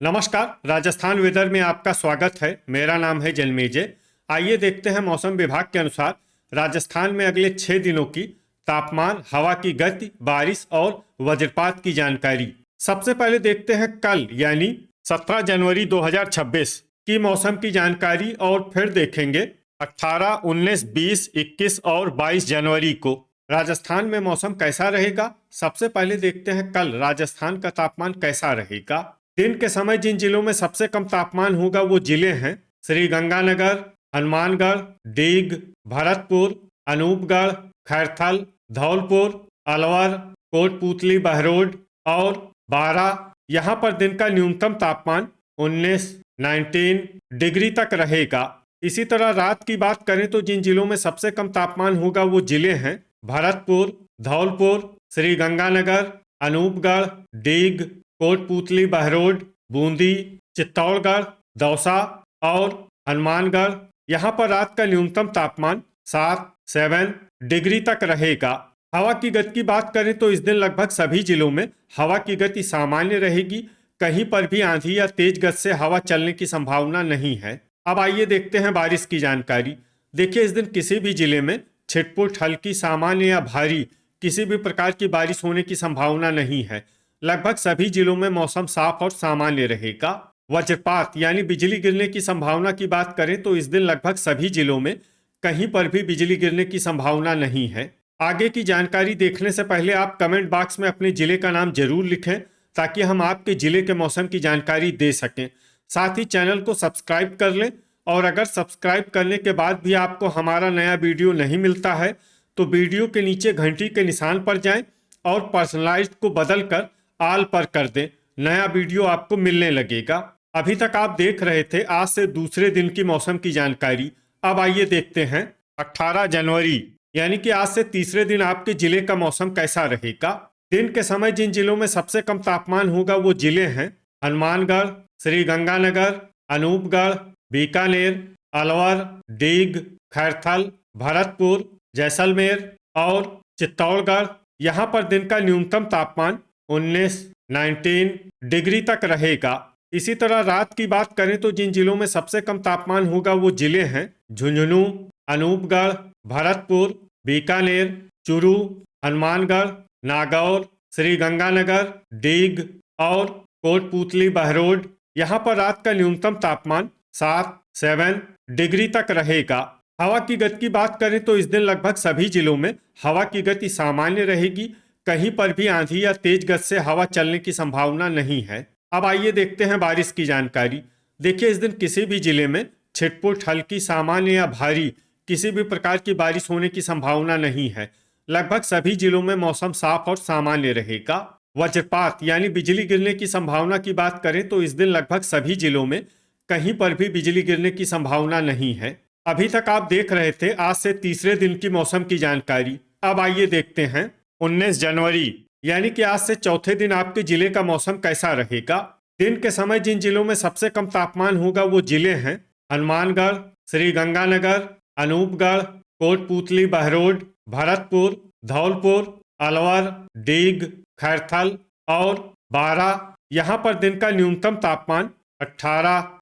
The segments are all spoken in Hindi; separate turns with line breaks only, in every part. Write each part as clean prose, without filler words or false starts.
नमस्कार। राजस्थान वेदर में आपका स्वागत है। मेरा नाम है जन्मेजय। आइए देखते हैं मौसम विभाग के अनुसार राजस्थान में अगले 6 दिनों की तापमान, हवा की गति, बारिश और वज्रपात की जानकारी। सबसे पहले देखते हैं कल यानी 17 जनवरी 2026 की मौसम की जानकारी और फिर देखेंगे 18, 19, 20, 21 और 22 जनवरी को राजस्थान में मौसम कैसा रहेगा। सबसे पहले देखते हैं कल राजस्थान का तापमान कैसा रहेगा। दिन के समय जिन जिलों में सबसे कम तापमान होगा वो जिले हैं श्री गंगानगर, हनुमानगढ़, डीग, भरतपुर, अनूपगढ़, खैरथल, धौलपुर, अलवर, कोटपूतली, बहरोड और बारां। यहाँ पर दिन का न्यूनतम तापमान 19 डिग्री तक रहेगा। इसी तरह रात की बात करें तो जिन जिलों में सबसे कम तापमान होगा वो जिले हैं भरतपुर, धौलपुर, श्री गंगानगर, अनूपगढ़, डीग, कोटपूतली, बहरोड, बूंदी, चित्तौड़गढ़, दौसा और हनुमानगढ़। यहाँ पर रात का न्यूनतम तापमान 7 डिग्री तक रहेगा। हवा की गति की बात करें तो इस दिन लगभग सभी जिलों में हवा की गति सामान्य रहेगी। कहीं पर भी आंधी या तेज गति से हवा चलने की संभावना नहीं है। अब आइए देखते हैं बारिश की जानकारी। देखिए, इस दिन किसी भी जिले में छिटपुट, हल्की, सामान्य या भारी किसी भी प्रकार की बारिश होने की संभावना नहीं है। लगभग सभी जिलों में मौसम साफ और सामान्य रहेगा। वज्रपात यानी बिजली गिरने की संभावना की बात करें तो इस दिन लगभग सभी जिलों में कहीं पर भी बिजली गिरने की संभावना नहीं है। आगे की जानकारी देखने से पहले आप कमेंट बॉक्स में अपने जिले का नाम जरूर लिखें ताकि हम आपके जिले के मौसम की जानकारी दे सकें। साथ ही चैनल को सब्सक्राइब कर लें और अगर सब्सक्राइब करने के बाद भी आपको हमारा नया वीडियो नहीं मिलता है तो वीडियो के नीचे घंटी के निशान पर जाएं और पर्सनलाइज्ड को बदलकर आल पर कर दें। नया वीडियो आपको मिलने लगेगा। अभी तक आप देख रहे थे आज से दूसरे दिन की मौसम की जानकारी। अब आइए देखते हैं 18 जनवरी यानी कि आज से तीसरे दिन आपके जिले का मौसम कैसा रहेगा। दिन के समय जिन जिलों में सबसे कम तापमान होगा वो जिले हैं हनुमानगढ़, श्री गंगानगर, अनूपगढ़, बीकानेर, अलवर, डीग, खैरथल, भरतपुर, जैसलमेर और चित्तौड़गढ़। यहाँ पर दिन का न्यूनतम तापमान 19 डिग्री तक रहेगा। इसी तरह रात की बात करें तो जिन जिलों में सबसे कम तापमान होगा वो जिले हैं झुंझुनू, अनूपगढ़, भरतपुर, बीकानेर, चूरू, हनुमानगढ़, नागौर, श्री गंगानगर, डीग और कोटपूतली, बहरोड। यहाँ पर रात का न्यूनतम तापमान 7 डिग्री तक रहेगा। हवा की गति की बात करें तो इस दिन लगभग सभी जिलों में हवा की गति सामान्य रहेगी। कहीं पर भी आंधी या तेज गति से हवा चलने की संभावना नहीं है। अब आइए देखते हैं बारिश की जानकारी। देखिए, इस दिन किसी भी जिले में छिटपुट, हल्की, सामान्य या भारी किसी भी प्रकार की बारिश होने की संभावना नहीं है। लगभग सभी जिलों में मौसम साफ और सामान्य रहेगा। वज्रपात यानी बिजली गिरने की संभावना की बात करें तो इस दिन लगभग सभी जिलों में कहीं पर भी बिजली गिरने की संभावना नहीं है। अभी तक आप देख रहे थे आज से तीसरे दिन की मौसम की जानकारी। अब आइए देखते हैं 19 जनवरी यानी कि आज से चौथे दिन आपके जिले का मौसम कैसा रहेगा। दिन के समय जिन जिलों में सबसे कम तापमान होगा वो जिले हैं हनुमानगढ़, श्री गंगानगर, अनूपगढ़, कोटपूतली, बहरोड, भरतपुर, धौलपुर, अलवर, डीग, खैरथल और बारां। यहाँ पर दिन का न्यूनतम तापमान 18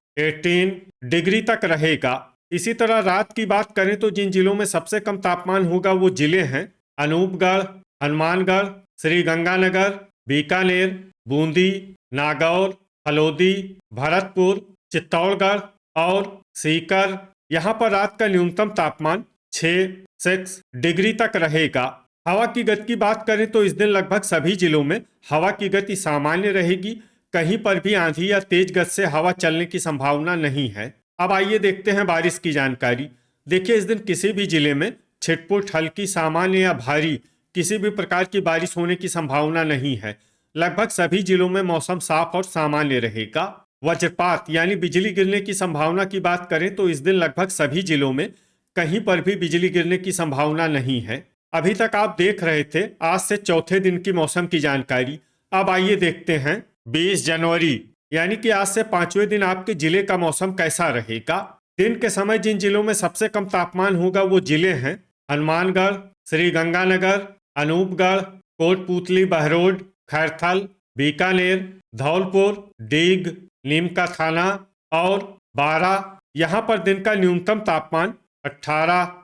डिग्री तक रहेगा। इसी तरह रात की बात करें तो जिन जिलों में सबसे कम तापमान होगा वो जिले हैं अनूपगढ़, हनुमानगढ़, श्री गंगानगर, बीकानेर, बूंदी, नागौर, हलोदी, भरतपुर, चित्तौड़गढ़ और सीकर। यहाँ पर रात का न्यूनतम तापमान 6 डिग्री तक रहेगा। हवा की गति की बात करें तो इस दिन लगभग सभी जिलों में हवा की गति सामान्य रहेगी। कहीं पर भी आंधी या तेज गति से हवा चलने की संभावना नहीं है। अब आइए देखते हैं बारिश की जानकारी। देखिए, इस दिन किसी भी जिले में छिटपुट, हल्की, सामान्य या भारी किसी भी प्रकार की बारिश होने की संभावना नहीं है। लगभग सभी जिलों में मौसम साफ और सामान्य रहेगा। वज्रपात यानी बिजली गिरने की संभावना की बात करें तो इस दिन लगभग सभी जिलों में कहीं पर भी बिजली गिरने की संभावना नहीं है। अभी तक आप देख रहे थे आज से चौथे दिन की मौसम की जानकारी। अब आइए देखते हैं 20 जनवरी यानी कि आज से पांचवें दिन आपके जिले का मौसम कैसा रहेगा। दिन के समय जिन जिलों में सबसे कम तापमान होगा वो जिले हैं हनुमानगढ़, श्री गंगानगर, अनूपगढ़, कोटपूतली, बहरोड, खैरथल, बीकानेर, धौलपुर, डीग, नीमका थाना और बारा। यहाँ पर दिन का न्यूनतम तापमान 18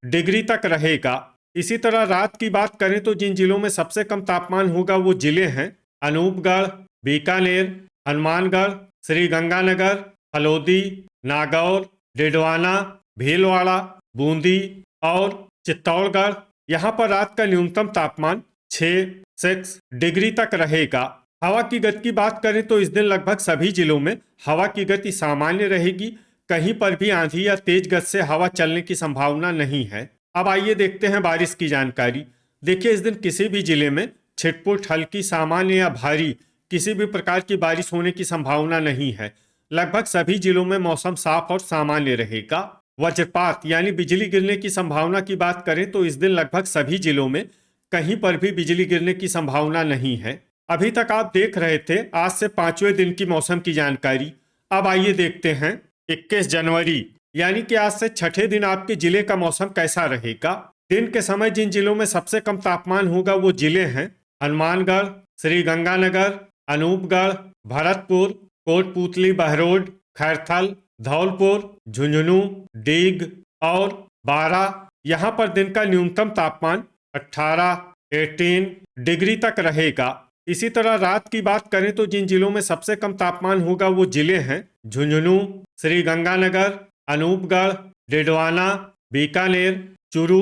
डिग्री तक रहेगा। इसी तरह रात की बात करें तो जिन जिलों में सबसे कम तापमान होगा वो जिले हैं अनूपगढ़, बीकानेर, हनुमानगढ़, श्रीगंगानगर, हलोदी, नागौर, डिडवाना, भीलवाड़ा, बूंदी और चित्तौड़गढ़। यहाँ पर रात का न्यूनतम तापमान 6 डिग्री तक रहेगा। हवा की गति की बात करें तो इस दिन लगभग सभी जिलों में हवा की गति सामान्य रहेगी। कहीं पर भी आंधी या तेज गति से हवा चलने की संभावना नहीं है। अब आइए देखते हैं बारिश की जानकारी। देखिए, इस दिन किसी भी जिले में छिटपुट, हल्की, सामान्य या भारी किसी भी प्रकार की बारिश होने की संभावना नहीं है। लगभग सभी जिलों में मौसम साफ और सामान्य रहेगा। वज्रपात यानी बिजली गिरने की संभावना की बात करें तो इस दिन लगभग सभी जिलों में कहीं पर भी बिजली गिरने की संभावना नहीं है। अभी तक आप देख रहे थे आज से 5वें दिन की मौसम की जानकारी। अब आइए देखते हैं 21 जनवरी यानी कि आज से 6ठे दिन आपके जिले का मौसम कैसा रहेगा। दिन के समय जिन जिलों में सबसे कम तापमान होगा वो जिले हैं हनुमानगढ़, श्रीगंगानगर, अनूपगढ़, भरतपुर, कोटपूतली, बहरोड, खैरथल, धौलपुर, झुंझुनू, डीग और बारा। यहाँ पर दिन का न्यूनतम तापमान 18 डिग्री तक रहेगा। इसी तरह रात की बात करें तो जिन जिलों में सबसे कम तापमान होगा वो जिले हैं झुंझुनू, श्रीगंगानगर, अनूपगढ़, डिडवाना, बीकानेर, चूरू,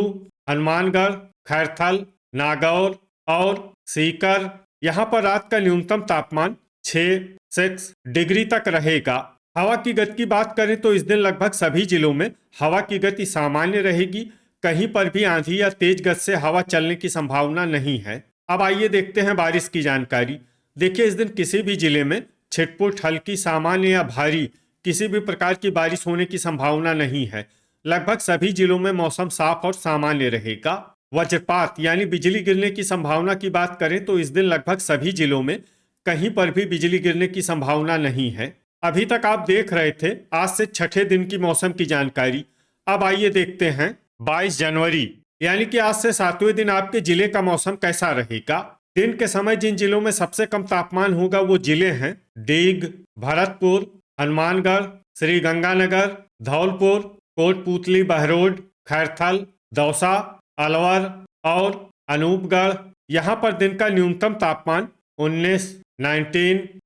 हनुमानगढ़, खैरथल, नागौर और सीकर। यहाँ पर रात का न्यूनतम तापमान 6 डिग्री तक रहेगा। हवा की गति की बात करें तो इस दिन लगभग सभी जिलों में हवा की गति सामान्य रहेगी। कहीं पर भी आंधी या तेज गति से हवा चलने की संभावना नहीं है। अब आइए देखते हैं बारिश की जानकारी। देखिए, इस दिन किसी भी जिले में छिटपुट, हल्की, सामान्य या भारी किसी भी प्रकार की बारिश होने की संभावना नहीं है। लगभग सभी जिलों में मौसम साफ और सामान्य रहेगा। वज्रपात यानी बिजली गिरने की संभावना की बात करें तो इस दिन लगभग सभी जिलों में कहीं पर भी बिजली गिरने की संभावना नहीं है। अभी तक आप देख रहे थे आज से 6ठे दिन की मौसम की जानकारी। अब आइए देखते हैं 22 जनवरी यानी कि आज से 7वें दिन आपके जिले का मौसम कैसा रहेगा। दिन के समय जिन जिलों में सबसे कम तापमान होगा वो जिले हैं डीग, भरतपुर, हनुमानगढ़, श्रीगंगानगर, धौलपुर, कोटपूतली, बहरोड, खैरथल, दौसा, अलवर और अनूपगढ़। यहाँ पर दिन का न्यूनतम तापमान 19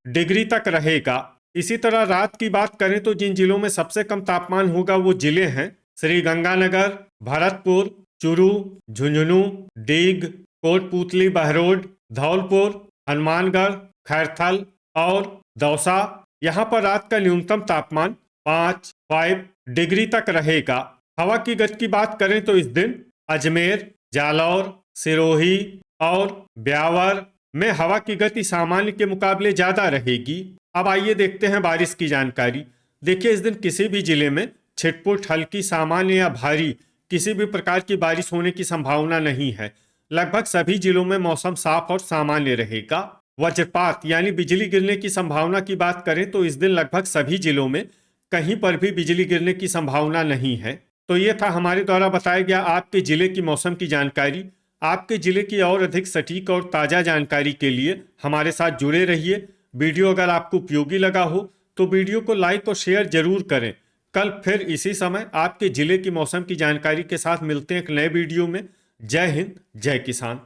डिग्री तक रहेगा। इसी तरह रात की बात करें तो जिन जिलों में सबसे कम तापमान होगा वो जिले हैं श्रीगंगानगर, भरतपुर, चूरू, झुंझुनू, डीग, कोटपूतली, बहरोड, धौलपुर, हनुमानगढ़, खैरथल और दौसा। यहाँ पर रात का न्यूनतम तापमान 5 डिग्री तक रहेगा। हवा की गति की बात करें तो इस दिन अजमेर, जालौर, सिरोही और ब्यावर में हवा की गति सामान्य के मुकाबले ज्यादा रहेगी। अब आइए देखते हैं बारिश की जानकारी। देखिए, इस दिन किसी भी जिले में छिटपुट, हल्की, सामान्य या भारी किसी भी प्रकार की बारिश होने की संभावना नहीं है। लगभग सभी जिलों में मौसम साफ और सामान्य रहेगा। वज्रपात यानी बिजली गिरने की संभावना की बात करें तो इस दिन लगभग सभी जिलों में कहीं पर भी बिजली गिरने की संभावना नहीं है। तो ये था हमारे द्वारा बताया गया आपके जिले की मौसम की जानकारी। आपके जिले की और अधिक सटीक और ताज़ा जानकारी के लिए हमारे साथ जुड़े रहिए। वीडियो अगर आपको उपयोगी लगा हो तो वीडियो को लाइक और शेयर जरूर करें। कल फिर इसी समय आपके जिले की मौसम की जानकारी के साथ मिलते हैं एक नए वीडियो में। जय हिंद, जय किसान।